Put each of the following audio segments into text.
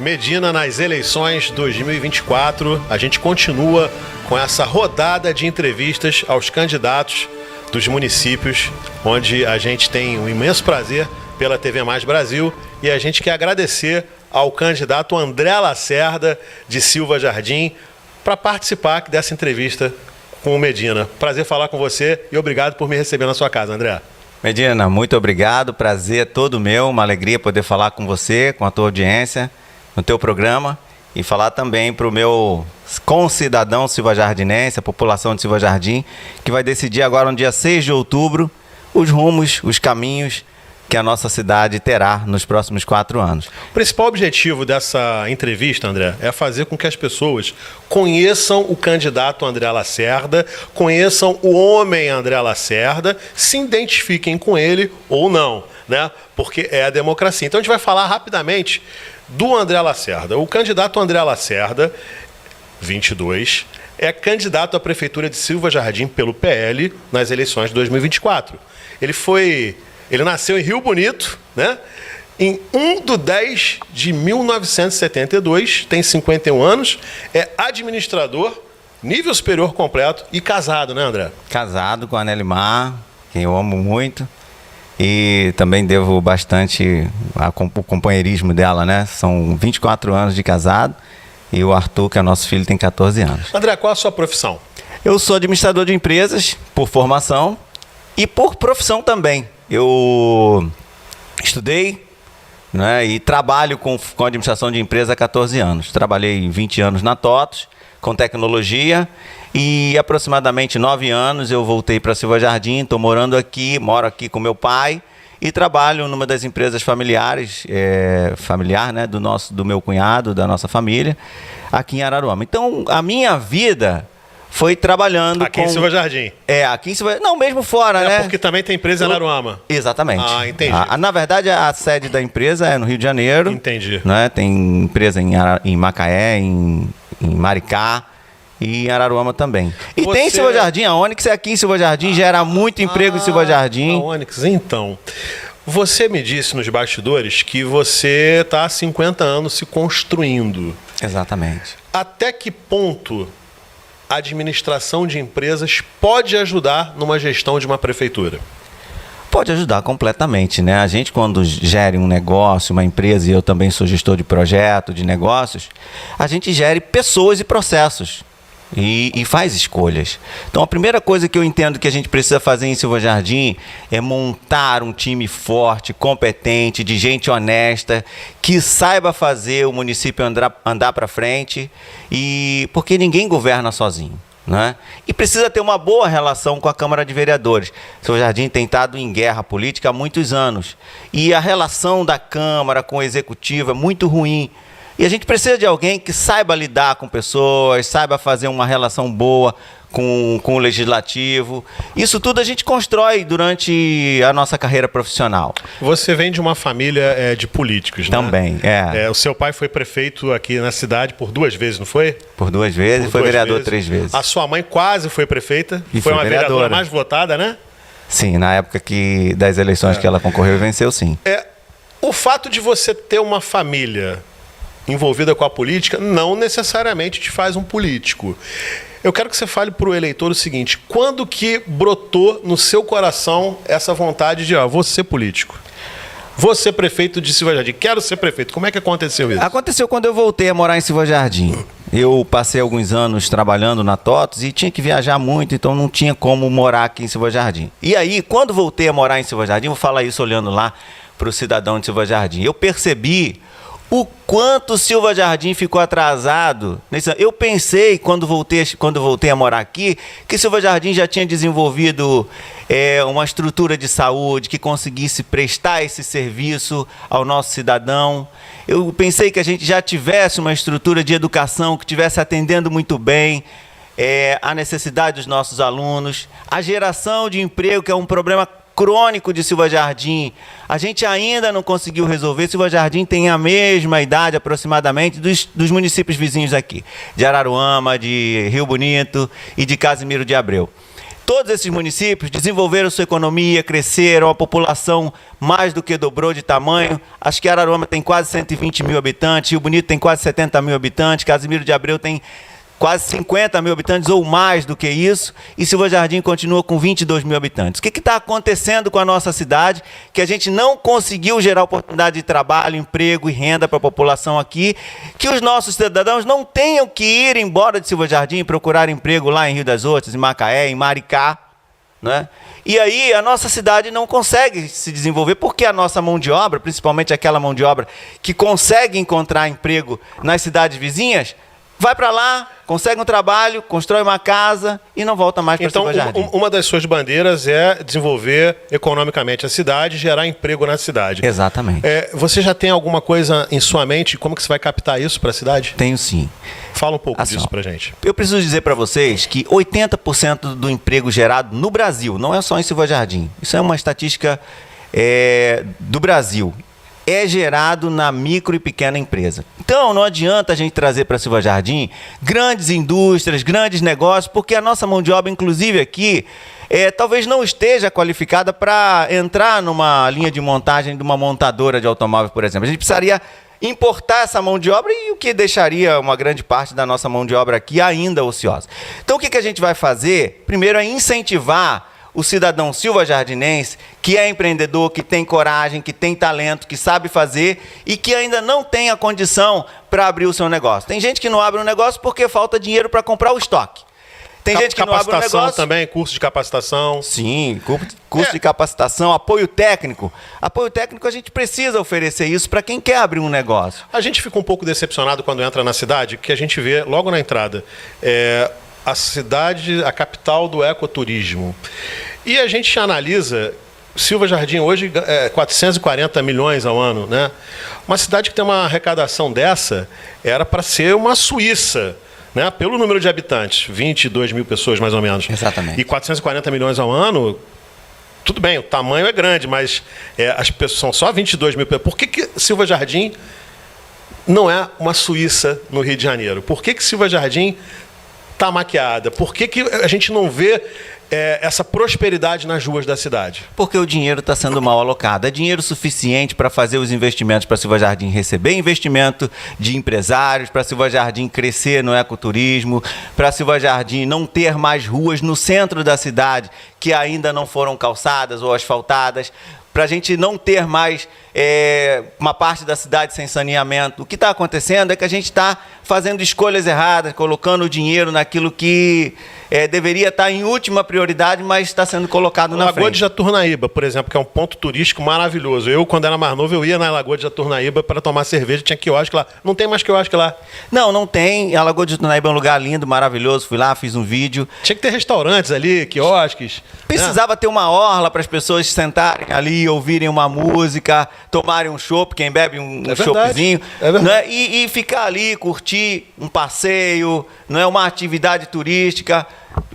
Medina nas eleições 2024. A gente continua com essa rodada de entrevistas aos candidatos dos municípios, onde a gente tem um imenso prazer pela TV Mais Brasil, e a gente quer agradecer ao candidato André Lacerda de Silva Jardim para participar dessa entrevista com o Medina. Prazer falar com você e obrigado por me receber na sua casa, André. Medina, muito obrigado, prazer todo meu, uma alegria poder falar com você, com a tua audiência, no teu programa, e falar também para o meu concidadão silvajardinense, a população de Silva Jardim, que vai decidir agora no dia 6 de outubro os rumos, os caminhos que a nossa cidade terá nos próximos 4 anos. O principal objetivo dessa entrevista, André, é fazer com que as pessoas conheçam o candidato André Lacerda, conheçam o homem André Lacerda, se identifiquem com ele ou não, né? Porque é a democracia. Então a gente vai falar rapidamente do André Lacerda. O candidato André Lacerda, 22, é candidato à Prefeitura de Silva Jardim pelo PL nas eleições de 2024. Ele nasceu em Rio Bonito, né? Em 1/10/1972, tem 51 anos, é administrador, nível superior completo e casado, né, André? Casado com a Nelimar, quem eu amo muito, e também devo bastante o companheirismo dela, né? São 24 anos de casado, e o Arthur, que é nosso filho, tem 14 anos. André, qual a sua profissão? Eu sou administrador de empresas, por formação e por profissão também. Eu estudei, né, e trabalho com administração de empresa há 14 anos. Trabalhei 20 anos na TOTOS, com tecnologia, e aproximadamente 9 anos eu voltei para Silva Jardim, estou morando aqui, moro aqui com meu pai e trabalho numa das empresas familiares, né, do meu cunhado, da nossa família, aqui em Araruama. Então, a minha vida foi trabalhando aqui em Silva Jardim. Aqui em Silva Jardim. Não, mesmo fora, né? Porque também tem empresa em Araruama. Exatamente. Ah, entendi. Na verdade, a sede da empresa é no Rio de Janeiro. Entendi. Né? Tem empresa em Macaé, em Maricá e em Araruama também. E tem em Silva Jardim, a Onyx é aqui em Silva Jardim, gera muito emprego em Silva Jardim. A Onyx, então. Você me disse nos bastidores que você está há 50 anos se construindo. Exatamente. Até que ponto a administração de empresas pode ajudar numa gestão de uma prefeitura? Pode ajudar completamente, né? A gente, quando gere um negócio, uma empresa, e eu também sou gestor de projeto, de negócios, a gente gere pessoas e processos e faz escolhas. Então, a primeira coisa que eu entendo que a gente precisa fazer em Silva Jardim é montar um time forte, competente, de gente honesta, que saiba fazer o município andar para frente, porque ninguém governa sozinho, né? E precisa ter uma boa relação com a Câmara de Vereadores. Silva Jardim tem estado em guerra política há muitos anos, e a relação da Câmara com o Executivo é muito ruim. E a gente precisa de alguém que saiba lidar com pessoas, saiba fazer uma relação boa com o Legislativo. Isso tudo a gente constrói durante a nossa carreira profissional. Você vem de uma família de políticos, né? Também, O seu pai foi prefeito aqui na cidade por 2 vezes, não foi? Por 2 vezes e foi vereador 3 vezes. A sua mãe quase foi prefeita. E foi uma vereadora. vereadora mais votada, né? Sim, na época das eleições que ela concorreu e venceu, sim. O fato de você ter uma família envolvida com a política não necessariamente te faz um político. Eu quero que você fale para o eleitor o seguinte: quando que brotou no seu coração essa vontade de vou ser político? Vou ser prefeito de Silva Jardim, quero ser prefeito. Como é que aconteceu isso? Aconteceu quando eu voltei a morar em Silva Jardim. Eu passei alguns anos trabalhando na TOTOS e tinha que viajar muito, então não tinha como morar aqui em Silva Jardim. E aí, quando voltei a morar em Silva Jardim, vou falar isso olhando lá para o cidadão de Silva Jardim, eu percebi o quanto Silva Jardim ficou atrasado. Eu pensei, quando voltei a morar aqui, que Silva Jardim já tinha desenvolvido uma estrutura de saúde que conseguisse prestar esse serviço ao nosso cidadão. Eu pensei que a gente já tivesse uma estrutura de educação que estivesse atendendo muito bem a necessidade dos nossos alunos, a geração de emprego, que é um problema crônico de Silva Jardim, a gente ainda não conseguiu resolver. Silva Jardim tem a mesma idade aproximadamente dos municípios vizinhos aqui, de Araruama, de Rio Bonito e de Casimiro de Abreu. Todos esses municípios desenvolveram sua economia, cresceram, a população mais do que dobrou de tamanho. Acho que Araruama tem quase 120 mil habitantes, Rio Bonito tem quase 70 mil habitantes, Casimiro de Abreu tem quase 50 mil habitantes ou mais do que isso, e Silva Jardim continua com 22 mil habitantes. O que está acontecendo com a nossa cidade que a gente não conseguiu gerar oportunidade de trabalho, emprego e renda para a população aqui, que os nossos cidadãos não tenham que ir embora de Silva Jardim e procurar emprego lá em Rio das Ostras, em Macaé, em Maricá, né? E aí a nossa cidade não consegue se desenvolver porque a nossa mão de obra, principalmente aquela mão de obra que consegue encontrar emprego nas cidades vizinhas, vai para lá, consegue um trabalho, constrói uma casa e não volta mais para Silva Jardim. Então, uma das suas bandeiras é desenvolver economicamente a cidade, gerar emprego na cidade. Exatamente. Você já tem alguma coisa em sua mente? Como que você vai captar isso para a cidade? Tenho sim. Fala um pouco Assim, disso para gente. Eu preciso dizer para vocês que 80% do emprego gerado no Brasil, não é só em Silva Jardim, isso é uma estatística do Brasil, é gerado na micro e pequena empresa. Então, não adianta a gente trazer para Silva Jardim grandes indústrias, grandes negócios, porque a nossa mão de obra, inclusive aqui, talvez não esteja qualificada para entrar numa linha de montagem de uma montadora de automóvel, por exemplo. A gente precisaria importar essa mão de obra e o que deixaria uma grande parte da nossa mão de obra aqui ainda ociosa. Então, o que a gente vai fazer? Primeiro é incentivar o cidadão silvajardinense, que é empreendedor, que tem coragem, que tem talento, que sabe fazer e que ainda não tem a condição para abrir o seu negócio. Tem gente que não abre um negócio porque falta dinheiro para comprar o estoque. Tem gente que não abre um negócio... Capacitação também, curso de capacitação. Sim, curso de capacitação, apoio técnico. Apoio técnico a gente precisa oferecer isso para quem quer abrir um negócio. A gente fica um pouco decepcionado quando entra na cidade, que a gente vê logo na entrada a cidade, a capital do ecoturismo. E a gente analisa, Silva Jardim hoje 440 milhões ao ano, né? Uma cidade que tem uma arrecadação dessa era para ser uma Suíça, né? Pelo número de habitantes, 22 mil pessoas mais ou menos. Exatamente. E 440 milhões ao ano, tudo bem, o tamanho é grande, mas as pessoas são só 22 mil pessoas. Por que Silva Jardim não é uma Suíça no Rio de Janeiro? Por que Silva Jardim está maquiada? Por que a gente não vê essa prosperidade nas ruas da cidade? Porque o dinheiro está sendo mal alocado. É dinheiro suficiente para fazer os investimentos para Silva Jardim receber investimento de empresários, para Silva Jardim crescer no ecoturismo, para Silva Jardim não ter mais ruas no centro da cidade que ainda não foram calçadas ou asfaltadas, para a gente não ter mais uma parte da cidade sem saneamento. O que está acontecendo é que a gente está fazendo escolhas erradas, colocando o dinheiro naquilo que deveria estar em última prioridade, mas está sendo colocado na frente. Lagoa de Jaturnaíba, por exemplo, que é um ponto turístico maravilhoso. Eu, quando era mais novo, eu ia na Lagoa de Jaturnaíba para tomar cerveja, tinha quiosque lá. Não tem mais quiosque lá. Não tem. A Lagoa de Jaturnaíba é um lugar lindo, maravilhoso. Fui lá, fiz um vídeo. Tinha que ter restaurantes ali, quiosques. Precisava ter uma orla para as pessoas sentarem ali, ouvirem uma música, tomarem um chopp, quem bebe um choppzinho, né? E ficar ali, curtir um passeio, não é, uma atividade turística,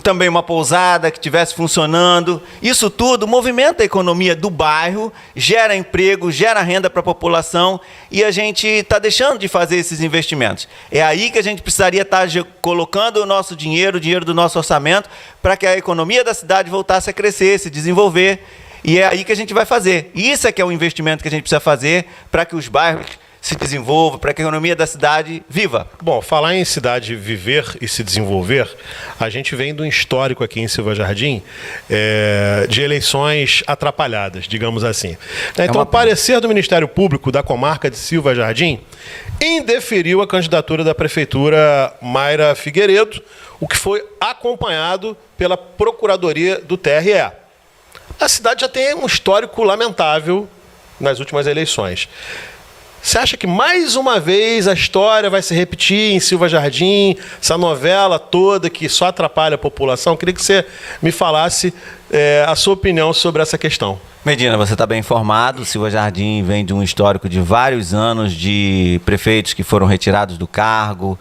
também uma pousada que estivesse funcionando. Isso tudo movimenta a economia do bairro, gera emprego, gera renda para a população e a gente está deixando de fazer esses investimentos. É aí que a gente precisaria estar colocando o nosso dinheiro, o dinheiro do nosso orçamento, para que a economia da cidade voltasse a crescer, se desenvolver. E é aí que a gente vai fazer. Isso é que é o investimento que a gente precisa fazer para que os bairros se desenvolvam, para que a economia da cidade viva. Bom, falar em cidade viver e se desenvolver, a gente vem de um histórico aqui em Silva Jardim de eleições atrapalhadas, digamos assim. Então, o parecer do Ministério Público da comarca de Silva Jardim indeferiu a candidatura da prefeitura Mayra Figueiredo, o que foi acompanhado pela Procuradoria do TRE. A cidade já tem um histórico lamentável nas últimas eleições. Você acha que mais uma vez a história vai se repetir em Silva Jardim, essa novela toda que só atrapalha a população? Eu queria que você me falasse a sua opinião sobre essa questão. Medina, você está bem informado. Silva Jardim vem de um histórico de vários anos de prefeitos que foram retirados do cargo,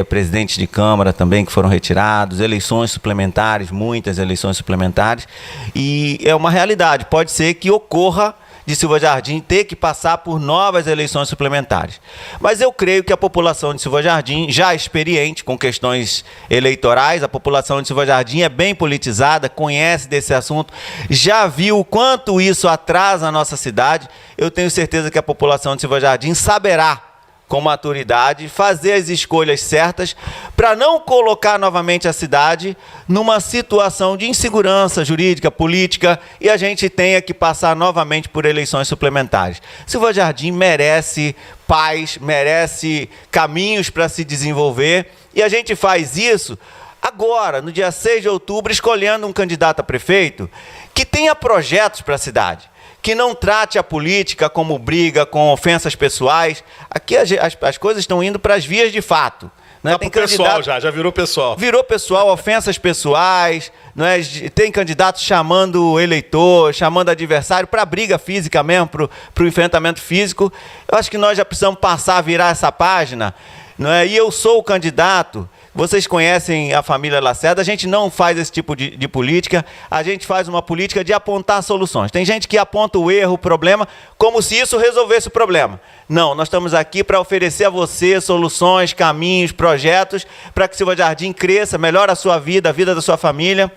presidentes de Câmara também que foram retirados, eleições suplementares, muitas eleições suplementares. E é uma realidade. Pode ser que ocorra de Silva Jardim ter que passar por novas eleições suplementares. Mas eu creio que a população de Silva Jardim, já experiente com questões eleitorais, a população de Silva Jardim é bem politizada, conhece desse assunto, já viu o quanto isso atrasa a nossa cidade. Eu tenho certeza que a população de Silva Jardim saberá, com maturidade, fazer as escolhas certas para não colocar novamente a cidade numa situação de insegurança jurídica, política, e a gente tenha que passar novamente por eleições suplementares. Silva Jardim merece paz, merece caminhos para se desenvolver, e a gente faz isso agora, no dia 6 de outubro, escolhendo um candidato a prefeito que tenha projetos para a cidade, que não trate a política como briga, com ofensas pessoais. Aqui as coisas estão indo para as vias de fato. Né? Tem pessoal já virou pessoal. Virou pessoal, ofensas pessoais, não é? Tem candidatos chamando o eleitor, chamando o adversário para briga física mesmo, para o enfrentamento físico. Eu acho que nós já precisamos passar a virar essa página, não é? E eu sou o candidato. Vocês conhecem a família Lacerda, a gente não faz esse tipo de política, a gente faz uma política de apontar soluções. Tem gente que aponta o erro, o problema, como se isso resolvesse o problema. Não, nós estamos aqui para oferecer a você soluções, caminhos, projetos, para que Silva Jardim cresça, melhore a sua vida, a vida da sua família,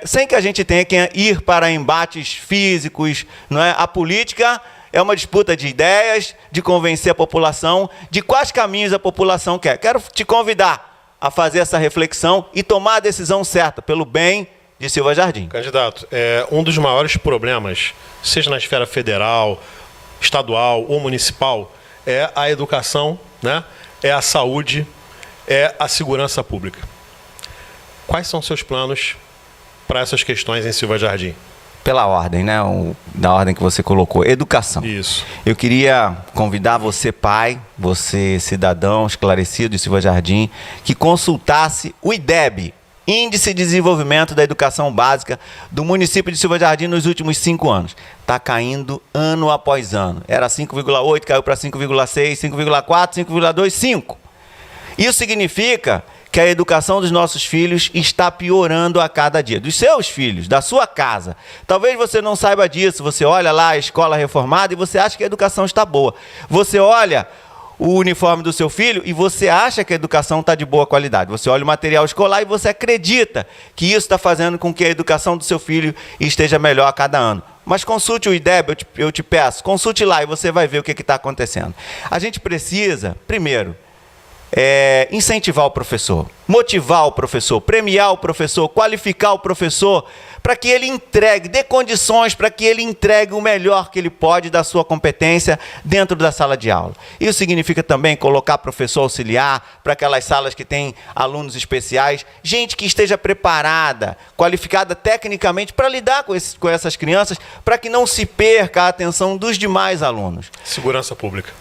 sem que a gente tenha que ir para embates físicos, não é? A política é uma disputa de ideias, de convencer a população, de quais caminhos a população quer. Quero te convidar a fazer essa reflexão e tomar a decisão certa, pelo bem de Silva Jardim. Candidato, um dos maiores problemas, seja na esfera federal, estadual ou municipal, é a educação, né? É a saúde, é a segurança pública. Quais são seus planos para essas questões em Silva Jardim? Pela ordem, né? Da ordem que você colocou. Educação. Isso. Eu queria convidar você, pai, você, cidadão esclarecido de Silva Jardim, que consultasse o IDEB, Índice de Desenvolvimento da Educação Básica do município de Silva Jardim nos últimos 5 anos. Está caindo ano após ano. Era 5,8, caiu para 5,6, 5,4, 5,2, 5. Isso significa que a educação dos nossos filhos está piorando a cada dia. Dos seus filhos, da sua casa. Talvez você não saiba disso. Você olha lá a escola reformada e você acha que a educação está boa. Você olha o uniforme do seu filho e você acha que a educação está de boa qualidade. Você olha o material escolar e você acredita que isso está fazendo com que a educação do seu filho esteja melhor a cada ano. Mas consulte o IDEB, eu te peço, consulte lá e você vai ver o que está acontecendo. A gente precisa, primeiro, incentivar o professor, motivar o professor, premiar o professor, qualificar o professor, para que ele entregue, dê condições para que ele entregue o melhor que ele pode da sua competência dentro da sala de aula. Isso significa também colocar professor auxiliar para aquelas salas que têm alunos especiais, gente que esteja preparada, qualificada tecnicamente para lidar com essas crianças, para que não se perca a atenção dos demais alunos. Segurança pública.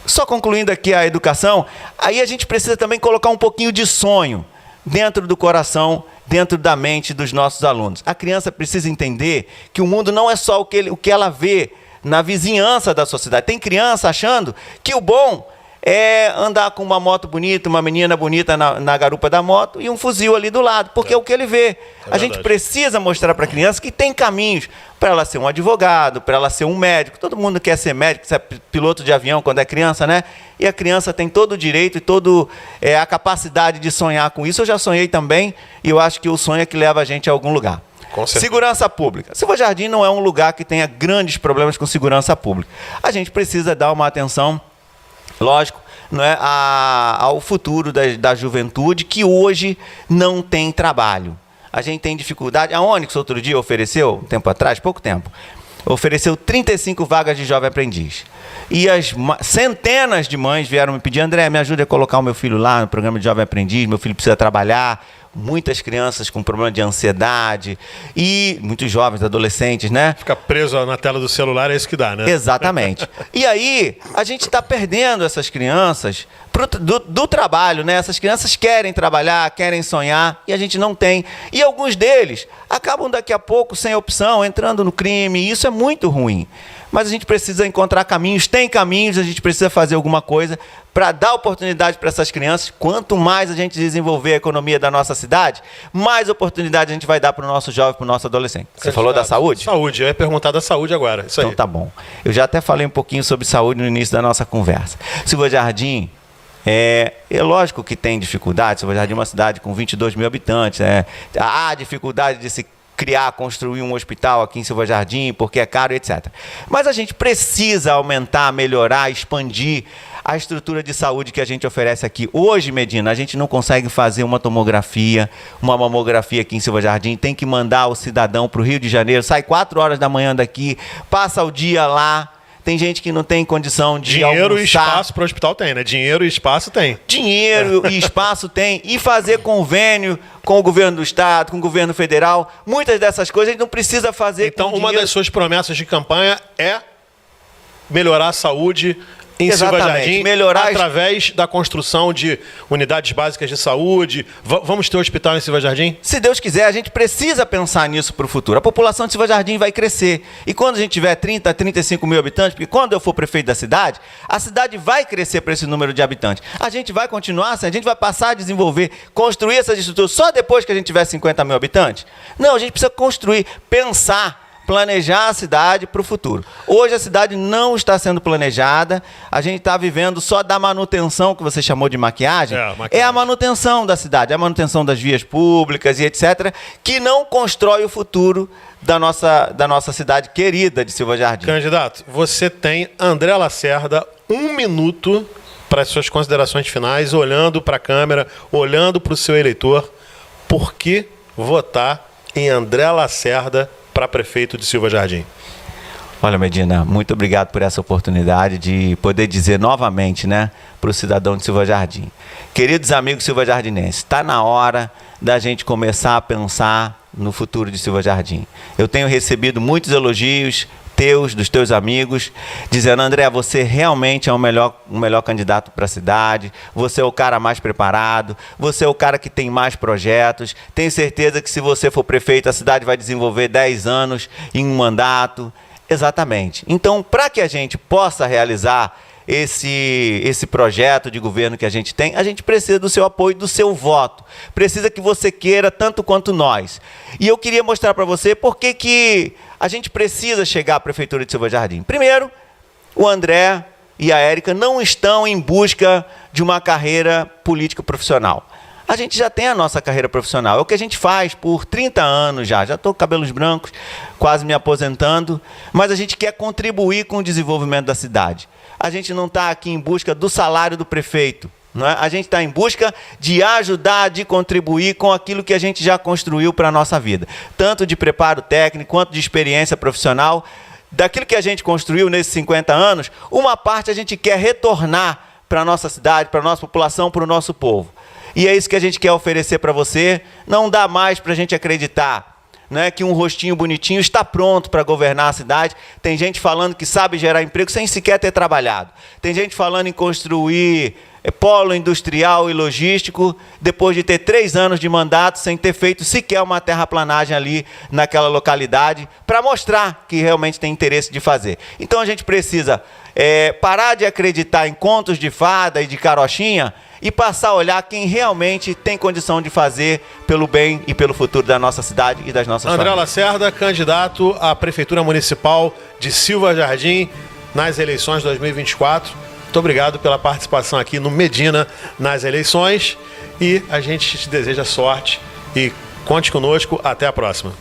Só concluindo aqui a educação, aí a gente precisa também colocar um pouquinho de sonho dentro do coração, dentro da mente dos nossos alunos. A criança precisa entender que o mundo não é só o que ela vê na vizinhança da sociedade. Tem criança achando que o bom é andar com uma moto bonita, uma menina bonita na garupa da moto e um fuzil ali do lado, porque é o que ele vê. A gente precisa mostrar para a criança que tem caminhos para ela ser um advogado, para ela ser um médico. Todo mundo quer ser médico, ser piloto de avião quando é criança, né? E a criança tem todo o direito e toda a capacidade de sonhar com isso. Eu já sonhei também e eu acho que o sonho é que leva a gente a algum lugar. Segurança pública. Silva Jardim não é um lugar que tenha grandes problemas com segurança pública. A gente precisa dar uma atenção, lógico, não é, ao futuro da juventude que hoje não tem trabalho. A gente tem dificuldade. A Onyx outro dia ofereceu, um tempo atrás, pouco tempo, ofereceu 35 vagas de jovem aprendiz. E as centenas de mães vieram me pedir: André, me ajude a colocar o meu filho lá no programa de jovem aprendiz, meu filho precisa trabalhar. Muitas crianças com problema de ansiedade e muitos jovens, adolescentes, né? Fica preso na tela do celular, é isso que dá, né? Exatamente. E aí, a gente está perdendo essas crianças do trabalho, né? Essas crianças querem trabalhar, querem sonhar e a gente não tem. E alguns deles acabam daqui a pouco sem opção, entrando no crime, e isso é muito ruim. mas a gente precisa encontrar caminhos, tem caminhos, a gente precisa fazer alguma coisa para dar oportunidade para essas crianças. Quanto mais a gente desenvolver a economia da nossa cidade, mais oportunidade a gente vai dar para o nosso jovem, para o nosso adolescente. Você falou da saúde? Saúde, eu ia perguntar da saúde agora. Isso então aí. Tá bom. Eu já até falei um pouquinho sobre saúde no início da nossa conversa. Silva Jardim, é lógico que tem dificuldade. Silva Jardim é uma cidade com 22 mil habitantes. Há dificuldade de se construir um hospital aqui em Silva Jardim, porque é caro, etc. Mas a gente precisa aumentar, melhorar, expandir a estrutura de saúde que a gente oferece aqui. Hoje, Medina, a gente não consegue fazer uma tomografia, uma mamografia aqui em Silva Jardim, tem que mandar o cidadão para o Rio de Janeiro, sai 4 horas da manhã daqui, passa o dia lá. Tem gente que não tem condição de almoçar. Dinheiro e espaço para o hospital tem, né? Dinheiro e espaço tem. Dinheiro e espaço tem. E fazer convênio com o governo do estado, com o governo federal. Muitas dessas coisas a gente não precisa fazer então, com uma dinheiro. das suas promessas de campanha é melhorar a saúde em Silva Jardim, através da construção de unidades básicas de saúde. Vamos ter um hospital em Silva Jardim? Se Deus quiser, a gente precisa pensar nisso para o futuro. A população de Silva Jardim vai crescer. E quando a gente tiver 30, 35 mil habitantes, porque quando eu for prefeito da cidade, a cidade vai crescer para esse número de habitantes. A gente vai continuar assim, a gente vai passar a desenvolver, construir essas estruturas só depois que a gente tiver 50 mil habitantes? Não, a gente precisa construir, pensar, planejar a cidade para o futuro. Hoje a cidade não está sendo planejada, a gente está vivendo só da manutenção, que você chamou de maquiagem. É a manutenção da cidade, é a manutenção das vias públicas e etc., que não constrói o futuro da nossa cidade querida de Silva Jardim. Candidato, você tem André Lacerda, 1 minuto para as suas considerações finais, olhando para a câmera, olhando para o seu eleitor. Por que votar em André Lacerda para prefeito de Silva Jardim? Olha, Medina, muito obrigado por essa oportunidade de poder dizer novamente, né, para o cidadão de Silva Jardim. Queridos amigos silva jardinenses, está na hora da gente começar a pensar no futuro de Silva Jardim. Eu tenho recebido muitos elogios dos teus amigos, dizendo: André, você realmente é o melhor candidato para a cidade, você é o cara mais preparado, você é o cara que tem mais projetos, tenho certeza que se você for prefeito, a cidade vai desenvolver 10 anos em um mandato. Exatamente. Então, para que a gente possa realizar esse projeto de governo que a gente tem, a gente precisa do seu apoio, do seu voto. Precisa que você queira tanto quanto nós. E eu queria mostrar para você por que a gente precisa chegar à Prefeitura de Silva Jardim. Primeiro, o André e a Érica não estão em busca de uma carreira política profissional. A gente já tem a nossa carreira profissional, é o que a gente faz por 30 anos já estou com cabelos brancos, quase me aposentando, mas a gente quer contribuir com o desenvolvimento da cidade. A gente não está aqui em busca do salário do prefeito, não é? A gente está em busca de ajudar, de contribuir com aquilo que a gente já construiu para a nossa vida, tanto de preparo técnico quanto de experiência profissional. Daquilo que a gente construiu nesses 50 anos, uma parte a gente quer retornar para a nossa cidade, para a nossa população, para o nosso povo. E é isso que a gente quer oferecer para você. Não dá mais para a gente acreditar, né, que um rostinho bonitinho está pronto para governar a cidade. Tem gente falando que sabe gerar emprego sem sequer ter trabalhado. Tem gente falando em construir polo industrial e logístico depois de ter 3 anos de mandato sem ter feito sequer uma terraplanagem ali naquela localidade para mostrar que realmente tem interesse de fazer. Então a gente precisa parar de acreditar em contos de fada e de carochinha e passar a olhar quem realmente tem condição de fazer pelo bem e pelo futuro da nossa cidade e das nossas famílias. André Lacerda, candidato à Prefeitura Municipal de Silva Jardim nas eleições 2024. Muito obrigado pela participação aqui no Medina nas eleições e a gente te deseja sorte e conte conosco. Até a próxima.